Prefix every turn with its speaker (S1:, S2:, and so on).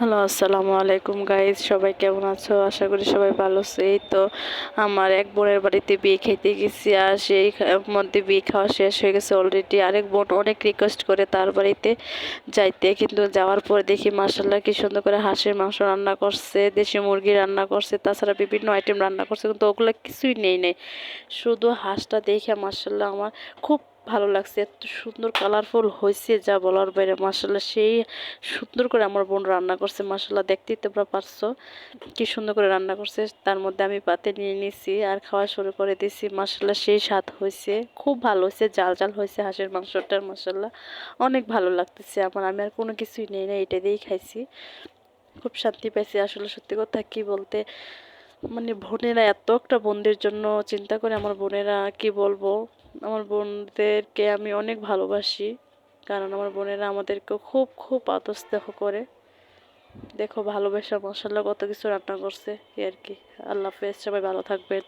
S1: Hello, আসসালামু আলাইকুম guys. সবাই কেমন আছো? আশা করি সবাই ভালো আছে। এই তো আমার এক বোনের বাড়িতে বিয়ে খেতে গেছি, আর সেই মধ্যে বিয়ে খাওয়া শেষ হয়ে গেছে অলরেডি। আরেক বোন অনেক রিকোয়েস্ট করে তার বাড়িতে যাইতে, কিন্তু যাওয়ার পরে দেখি মাসাল্লাহ কি সুন্দর করে হাঁসের মাংস রান্না করছে, দেশি মুরগি রান্না করছে, তাছাড়া বিভিন্ন আইটেম রান্না করছে, কিন্তু ওগুলো কিছুই নেই। শুধু হাঁসটা দেখে মাসাল্লাহ আমার খুব ভালো লাগছে। এত সুন্দর কালারফুল হয়েছে যা বলার বাইরে। মাসাল্লাহ সেই সুন্দর করে আমার বোন রান্না করছে। মাসাল্লাহ দেখতেই তোমরা পারছো কি সুন্দর করে রান্না করছে। তার মধ্যে আমি পাতে নিয়ে নিছি আর খাওয়া শুরু করে দিছি। মাসাল্লাহ সেই স্বাদ হয়েছে, খুব ভালো হয়েছে, জাল জাল হয়েছে হাঁসের মাংসটার। মাসাল্লাহ অনেক ভালো লাগতেছে আমার। আমি আর কোনো কিছুই নেই না, এটা দিয়েই খাইছি। খুব শান্তি পাইছি আসলে। সত্যি কথা কি বলতে, মানে বোনেরা এত একটা বোনদের জন্য চিন্তা করে। আমার বোনেরা কি বলবো, আমার বোনদেরকে আমি অনেক ভালোবাসি, কারণ আমার বোনেরা আমাদেরকে খুব খুব আদর স্নেহ করে। দেখো ভালোবাসা মাশাআল্লাহ কত কিছু রান্না করছে, এই আর কি। আল্লাহ হাফেজ, সবাই ভালো থাকবেন।